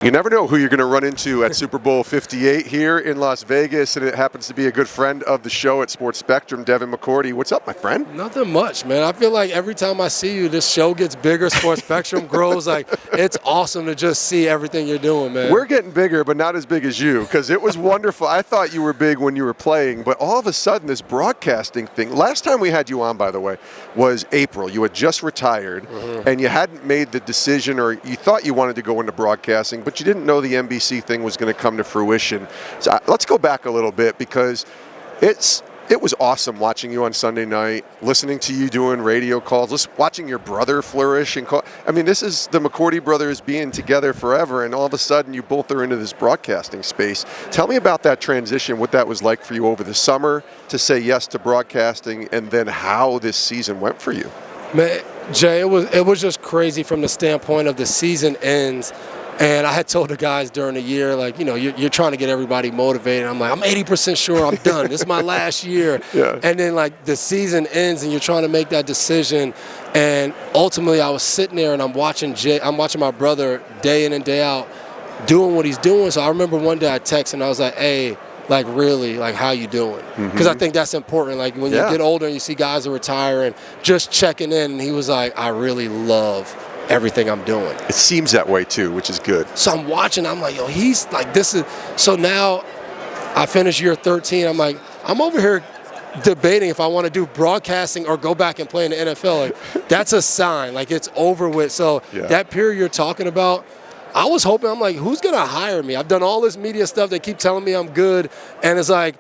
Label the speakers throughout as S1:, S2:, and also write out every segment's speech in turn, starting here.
S1: You never know who you're going to run into at Super Bowl 58 here in Las Vegas, and it happens to be a good friend of the show at Sports Spectrum, Devin McCourty. What's up, my friend?
S2: Nothing much, man. I feel like every time I see you, this show gets bigger, Sports Spectrum grows. Like, it's awesome to just see everything you're doing, man.
S1: We're getting bigger, but not as big as you, because it was wonderful. I thought you were big when you were playing, but all of a sudden, this broadcasting thing. Last time we had you on, by the way, was April. You had just retired, and you hadn't made the decision, or you thought you wanted to go into broadcasting, but you didn't know the NBC thing was going to come to fruition. So let's go back a little bit, because it was awesome watching you on Sunday night, listening to you doing radio calls, watching your brother flourish. I mean, this is the McCourty brothers being together forever, and all of a sudden you both are into this broadcasting space. Tell me about that transition, what that was like for you over the summer to say yes to broadcasting, and then how this season went for you.
S2: Man, Jay, it was just crazy from the standpoint of the season ends. And I had told the guys during the year, like, you know, you're trying to get everybody motivated. I'm like, I'm 80% sure I'm done. This is my last year.
S1: Yeah.
S2: And then, like, the season ends and you're trying to make that decision. And ultimately, I was sitting there and I'm watching my brother day in and day out doing what he's doing. So I remember one day I texted and I was like, hey, like, really, like, how you doing? Because I think that's important. Like, when you get older and you see guys are retiring, just checking in. And he was like, I really love everything I'm doing.
S1: It seems that way too, which is good.
S2: So I'm watching, I'm like, yo, he's like, this is, so now I finished year 13, I'm like, I'm over here debating if I want to do broadcasting or go back and play in the NFL. Like, that's a sign, like, it's over with. So that period you're talking about, I was hoping, I'm like, who's going to hire me? I've done all this media stuff, they keep telling me I'm good, and it's like,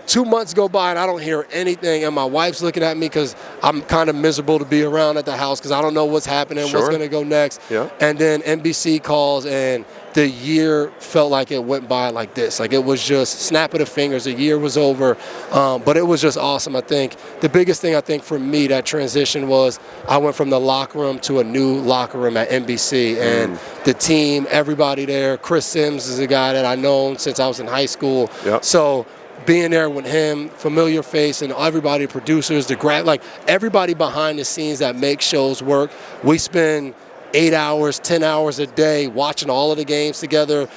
S2: 2 months go by and I don't hear anything, and my wife's looking at me because I'm kind of miserable to be around at the house because I don't know what's happening, what's going to go next.
S1: Yeah.
S2: And then NBC calls, and the year felt like it went by like this. Like, it was just snap of the fingers. The year was over, but it was just awesome. I think the biggest thing, I think, for me, that transition was I went from the locker room to a new locker room at NBC, and the team, everybody there. Chris Sims is a guy that I've known since I was in high school.
S1: Yep.
S2: So being there with him, familiar face, and everybody, producers, like, everybody behind the scenes that make shows work. We spend 8 hours, 10 hours a day watching all of the games together.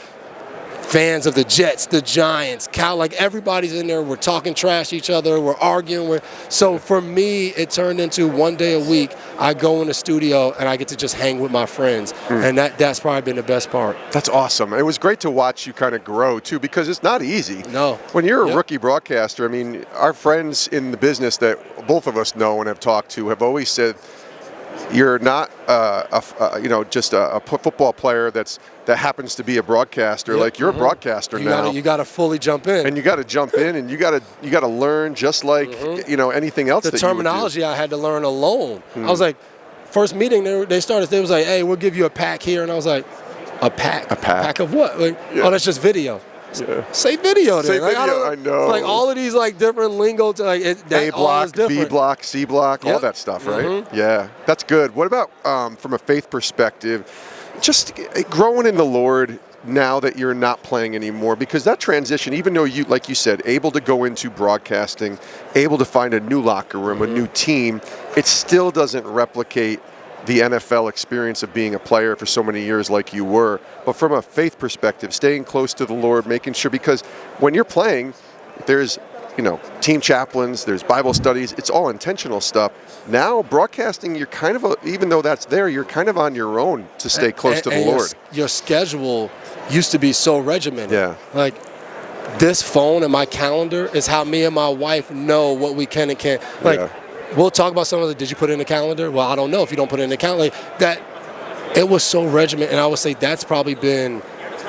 S2: Fans of the Jets, the Giants, like, everybody's in there. We're talking trash to each other. We're arguing. So for me, it turned into one day a week. I go in the studio and I get to just hang with my friends, and that's probably been the best part.
S1: That's awesome. It was great to watch you kind of grow too, because it's not easy.
S2: No.
S1: When you're a rookie broadcaster, I mean, our friends in the business that both of us know and have talked to have always said, you're not just a football player that happens to be a broadcaster. Like, you're a broadcaster now.
S2: You got to fully jump in.
S1: And you got to jump in, and you got to learn just like anything else.
S2: The terminology I had to learn alone. I was like, first meeting they was like, hey, we'll give you a pack here, and I was like, a pack? A pack of what? Like, oh, that's just video.
S1: Yeah.
S2: Say video then.
S1: Say video, I know.
S2: Like, all of these, like, different lingo to, like,
S1: A block, B block, C block, all that stuff, right? Yeah, that's good. What about from a faith perspective, just growing in the Lord now that you're not playing anymore? Because that transition, even though you, like you said, able to go into broadcasting, able to find a new locker room, a new team, it still doesn't replicate the NFL experience of being a player for so many years like you were. But from a faith perspective, staying close to the Lord, making sure, because when you're playing, there's, team chaplains, there's Bible studies, it's all intentional stuff. Now, broadcasting, you're kind of, even though that's there, you're kind of on your own to stay close to the Lord.
S2: Your schedule used to be so regimented.
S1: Yeah.
S2: Like, this phone and my calendar is how me and my wife know what we can and can't. Like, we'll talk about some of the, did you put it in the calendar? Well, I don't know if you don't put it in the calendar. Like, that, it was so regimented, and I would say that's probably been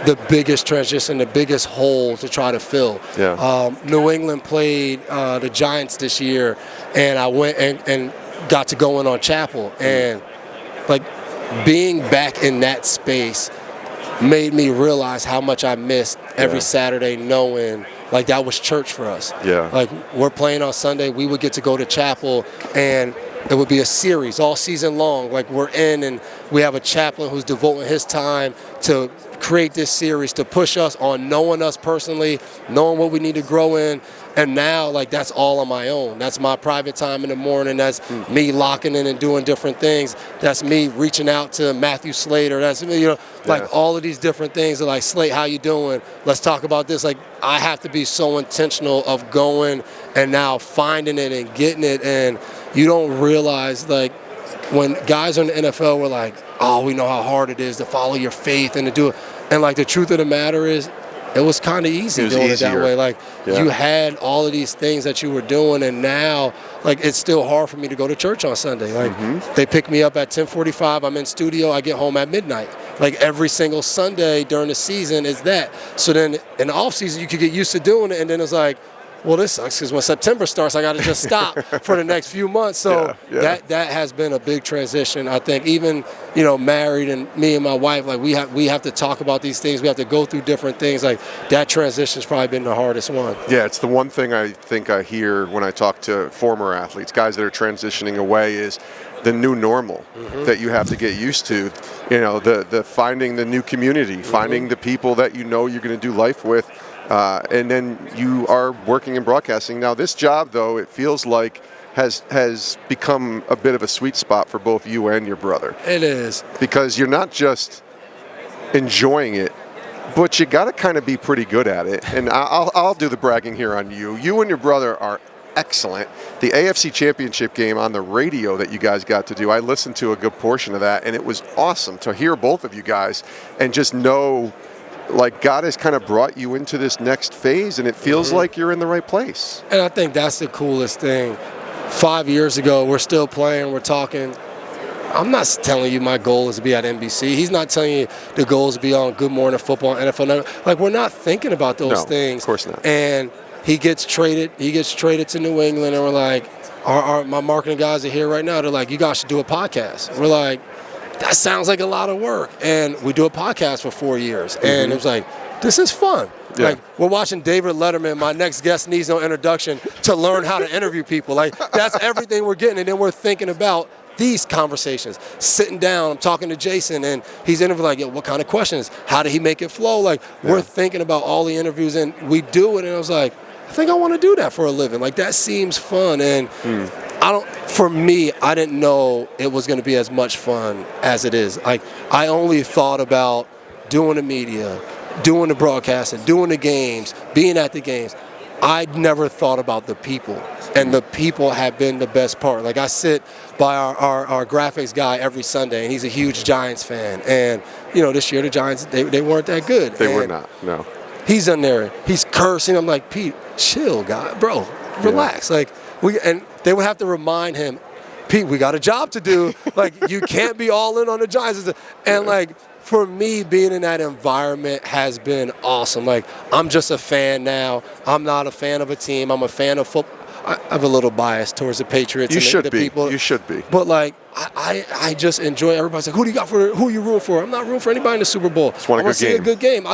S2: the biggest transition, the biggest hole to try to fill.
S1: Yeah.
S2: New England played the Giants this year, and I went and got to go in on Chapel, and, like, being back in that space made me realize how much I missed every Saturday, knowing, like, that was church for us.
S1: Yeah.
S2: Like, we're playing on Sunday, we would get to go to chapel, and it would be a series all season long. Like, we're in, and we have a chaplain who's devoting his time to create this series to push us on knowing us personally, knowing what we need to grow in. And now, like, that's all on my own. That's my private time in the morning. That's me locking in and doing different things. That's me reaching out to Matthew Slater. That's me, like all of these different things. Like, Slate, how you doing? Let's talk about this. Like, I have to be so intentional of going and now finding it and getting it. And you don't realize, like, when guys are in the NFL, we're like, oh, we know how hard it is to follow your faith and to do it. And, like, the truth of the matter is, it was kind of easy doing it that way. Like, you had all of these things that you were doing, and now, like, it's still hard for me to go to church on Sunday. Like, they pick me up at 10:45. I'm in studio. I get home at midnight. Like, every single Sunday during the season is that. So then in the off season, you could get used to doing it, and then it's like, well, this sucks because when September starts, I got to just stop for the next few months. So that has been a big transition. I think even, married and me and my wife, like we have to talk about these things. We have to go through different things. Like that transition's probably been the hardest one. Yeah,
S1: it's the one thing I think I hear when I talk to former athletes, guys that are transitioning away, is the new normal that you have to get used to. The finding the new community, finding the people that you're going to do life with. And then you are working in broadcasting. Now, this job, though, it feels like has become a bit of a sweet spot for both you and your brother.
S2: It is.
S1: Because you're not just enjoying it, but you got to kind of be pretty good at it. And I'll do the bragging here on you. You and your brother are excellent. The AFC Championship game on the radio that you guys got to do, I listened to a good portion of that, and it was awesome to hear both of you guys and just know, like, God has kind of brought you into this next phase, and it feels like you're in the right place.
S2: And I think that's the coolest thing. 5 years ago, we're still playing, we're talking. I'm not telling you my goal is to be at NBC. He's not telling you the goal is to be on Good Morning Football, NFL Network. Like, we're not thinking about those things.
S1: Of course not.
S2: And he gets traded to New England, and we're like, my marketing guys are here right now. They're like, you guys should do a podcast. We're like, that sounds like a lot of work. And we do a podcast for 4 years. And it was like, this is fun. Yeah. Like, we're watching David Letterman. My next guest needs no introduction to learn how to interview people. Like, that's everything we're getting. And then we're thinking about these conversations. Sitting down, I'm talking to Jason, and he's interviewing, like, what kind of questions? How did he make it flow? Like, we're thinking about all the interviews, and we do it. And I was like, I think I want to do that for a living. Like, that seems fun. And for me, I didn't know it was going to be as much fun as it is. Like, I only thought about doing the media, doing the broadcasting, doing the games, being at the games. I'd never thought about the people, and the people have been the best part. Like, I sit by our graphics guy every Sunday, and he's a huge Giants fan. And, this year the Giants, they weren't that good.
S1: They were not, no.
S2: He's in there. He's cursing. I'm like, Pete, chill, guy. Bro, relax. Like, and they would have to remind him, Pete, we got a job to do. Like, you can't be all in on the Giants. And, like, for me, being in that environment has been awesome. Like, I'm just a fan now. I'm not a fan of a team. I'm a fan of football. I have a little bias towards the Patriots.
S1: You should
S2: the
S1: be.
S2: People.
S1: You should be.
S2: But, like, I just enjoy everybody's like, who are you rooting for? I'm not rooting for anybody in the Super Bowl.
S1: Just want
S2: I want to see a good game.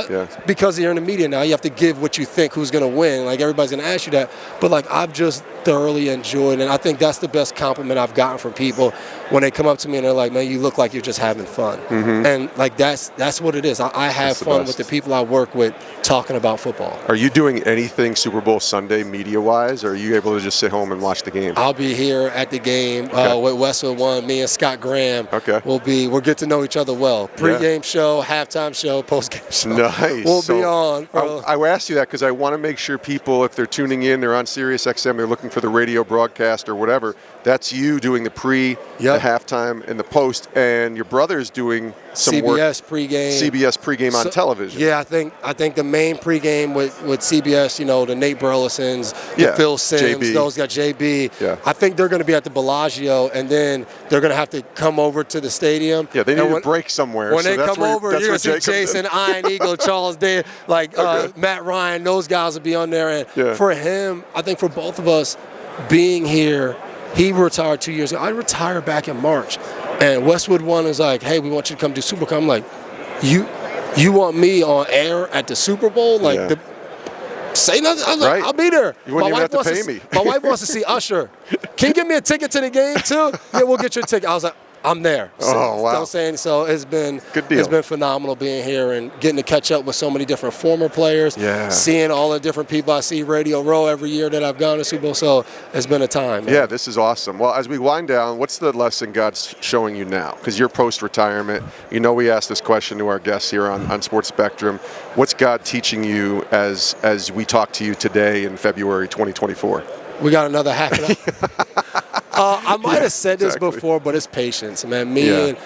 S2: Because you're in the media now, you have to give what you think who's going to win. Like, everybody's going to ask you that. But, like, I've just thoroughly enjoyed it. And I think that's the best compliment I've gotten from people when they come up to me and they're like, man, you look like you're just having fun. And, like, that's what it is. I have fun with the people I work with talking about football.
S1: Are you doing anything Super Bowl Sunday media-wise, or are you able to just sit home and watch the game?
S2: I'll be here at the game with Westwood One. Me and Scott Graham we'll get to know each other well. Pre-game show, halftime show, post-game show.
S1: Nice.
S2: We'll be on.
S1: I asked you that because I want to make sure people, if they're tuning in, they're on Sirius XM, they're looking for the radio broadcast or whatever, that's you doing the pre, the halftime, and the post, and your brother's doing some
S2: CBS pregame.
S1: CBS pregame on television.
S2: Yeah, I think the main pregame with CBS, the Nate Burlesons, the Phil Simms,
S1: JB.
S2: Those got JB.
S1: Yeah.
S2: I think they're going to be at the Bellagio, and then they're going to have to come over to the stadium.
S1: Yeah, they need a break somewhere.
S2: When they come over, you're going to see Jason, Iron Eagle, Charles Day, Matt Ryan, those guys will be on there. And for him, I think for both of us, being here, he retired 2 years ago. I retired back in March. And Westwood One is like, hey, we want you to come do Super Bowl. I'm like, you want me on air at the Super Bowl? Like, say nothing. I was like, I'll be there.
S1: You wouldn't even have to pay me.
S2: My wife wants to see Usher. Can you give me a ticket to the game, too? Yeah, we'll get you a ticket. I was like, I'm there. So
S1: Oh, wow.
S2: I'm saying, so it's been
S1: Good deal.
S2: It's been phenomenal being here and getting to catch up with so many different former players.
S1: Yeah.
S2: Seeing all the different people. I see Radio Row every year that I've gone to Super Bowl. So it's been a time. Man.
S1: Yeah, this is awesome. Well, as we wind down, what's the lesson God's showing you now? Because you're post-retirement. You know, we ask this question to our guests here on Sports Spectrum. What's God teaching you as we talk to you today in February 2024?
S2: We got another half an hour. I might have said this before, but it's patience, man. And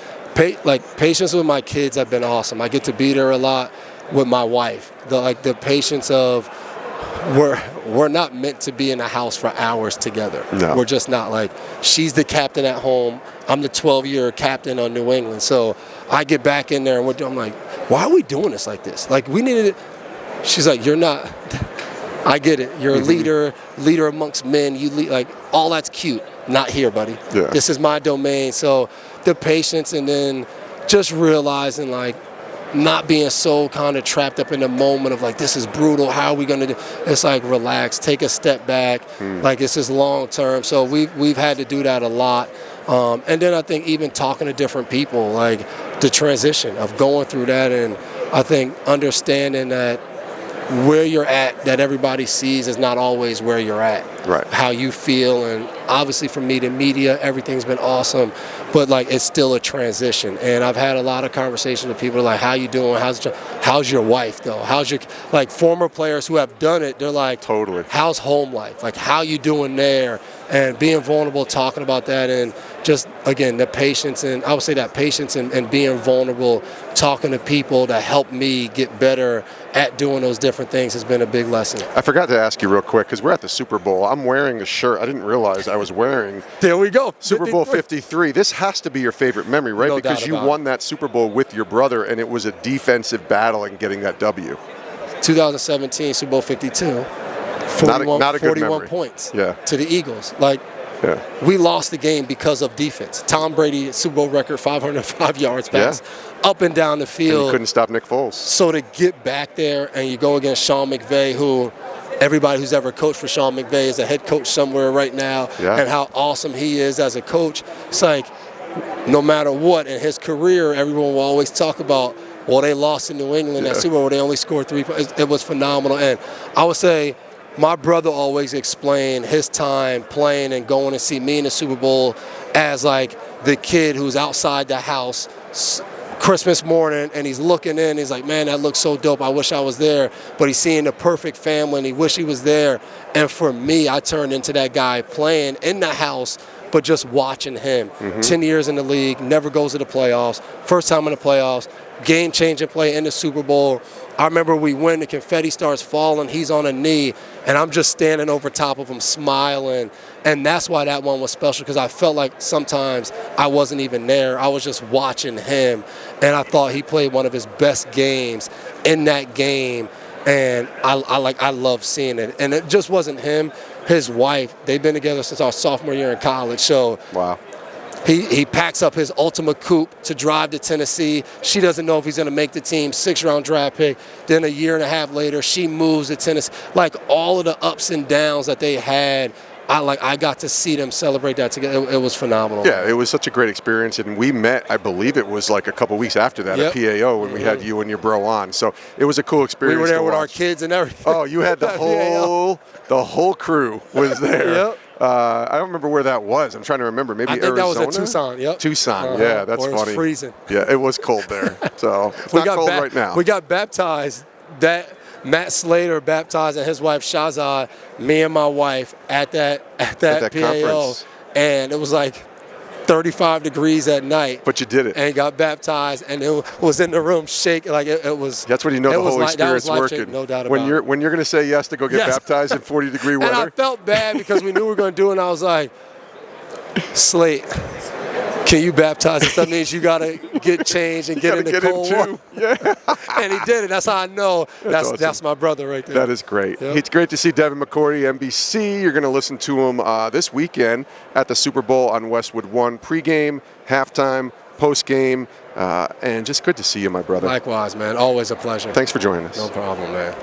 S2: patience with my kids have been awesome. I get to be there a lot with my wife. The patience of we're not meant to be in the house for hours together.
S1: No.
S2: We're just not. Like, she's the captain at home. I'm the 12-year captain on New England. So I get back in there and I'm like, why are we doing this like this? Like, we needed it. She's like, you're not. I get it. You're a leader amongst men. You lead, like, all that's cute. Not here, buddy.
S1: Yeah.
S2: This is my domain. So the patience, and then just realizing, like, not being so kind of trapped up in the moment of, like, this is brutal. How are we going to do? It's like, relax, take a step back. Like, this is long term. So we've had to do that a lot. And then I think even talking to different people, like the transition of going through that, and I think understanding that where you're at, that everybody sees, is not always where you're at.
S1: Right. How
S2: you feel, and obviously for me, the media, everything's been awesome, but like, it's still a transition. And I've had a lot of conversations with people like, how you doing? How's your wife though? How's your, like, former players who have done it, they're like,
S1: totally.
S2: How's home life? Like, how you doing there? And being vulnerable, talking about that, and just, again, the patience, and I would say that patience and being vulnerable, talking to people to help me get better at doing those different things has been a big lesson.
S1: I forgot to ask you real quick, because we're at the Super Bowl. I'm wearing a shirt. I didn't realize I was wearing
S2: there we go.
S1: Super Bowl 53. This has to be your favorite memory, right?
S2: No
S1: because
S2: doubt
S1: you
S2: about
S1: won that Super Bowl with your brother, and it was a defensive battle in getting that W.
S2: 2017 Super Bowl 52. 41,
S1: not a good
S2: 41
S1: memory.
S2: Points
S1: Yeah.
S2: to the Eagles. Like,
S1: yeah.
S2: We lost the game because of defense. Tom Brady, Super Bowl record, 505 yards pass, up and down the field.
S1: And you couldn't stop Nick Foles.
S2: So to get back there and you go against Sean McVay, who everybody who's ever coached for Sean McVay is a head coach somewhere right now, and how awesome he is as a coach. It's like, no matter what in his career, everyone will always talk about, well, they lost in New England at Super Bowl. They only scored 3 points. It was phenomenal. And I would say, my brother always explained his time playing and going to see me in the Super Bowl as like the kid who's outside the house Christmas morning, and he's looking in. He's like, man, that looks so dope. I wish I was there. But he's seeing the perfect family, and he wish he was there. And for me, I turned into that guy playing in the house, but just watching him. 10 years in the league, never goes to the playoffs. First time in the playoffs, game-changing play in the Super Bowl. I remember we win, the confetti starts falling, he's on a knee, and I'm just standing over top of him smiling. And that's why that one was special, because I felt like sometimes I wasn't even there. I was just watching him, and I thought he played one of his best games in that game. And I love seeing it. And it just wasn't him. His wife, they've been together since our sophomore year in college. So
S1: wow.
S2: He packs up his Ultima Coupe to drive to Tennessee. She doesn't know if he's going to make the team, 6th-round draft pick. Then a year and a half later, she moves to Tennessee. Like, all of the ups and downs that they had, I got to see them celebrate that together. It was phenomenal.
S1: Yeah, it was such a great experience, and we met, I believe it was like a couple weeks after that at PAO when we had you and your bro on. So it was a cool experience.
S2: We were there with our kids and everything.
S1: Oh, you had the whole crew was there.
S2: Yep.
S1: I don't remember where that was. I'm trying to remember. Maybe Arizona?
S2: I think that was at Tucson. Yep.
S1: Tucson. Yeah, that's funny.
S2: It was freezing.
S1: Yeah, it was cold there. So it's not cold right now.
S2: We got baptized. Matt Slater baptized and his wife Shazad, me and my wife at that PAO,
S1: conference.
S2: And it was like 35 degrees at night.
S1: But you did it.
S2: And got baptized, and it was in the room shaking. Like it was.
S1: That's when you know the Holy Spirit's working.
S2: No doubt about it.
S1: When you're going to say yes to go get baptized in 40-degree weather.
S2: And I felt bad because we knew we were going to do it, and I was like, Slate, can you baptize us? That means you got to get changed and get in the cold water.
S1: Yeah.
S2: And he did it. That's how I know
S1: awesome.
S2: That's my brother right there.
S1: That is great.
S2: Yep.
S1: It's great to see Devin McCourty, NBC. You're going to listen to him this weekend at the Super Bowl on Westwood One. Pre-game, halftime, post-game, and just good to see you, my brother.
S2: Likewise, man. Always a pleasure.
S1: Thanks for joining us.
S2: No problem, man.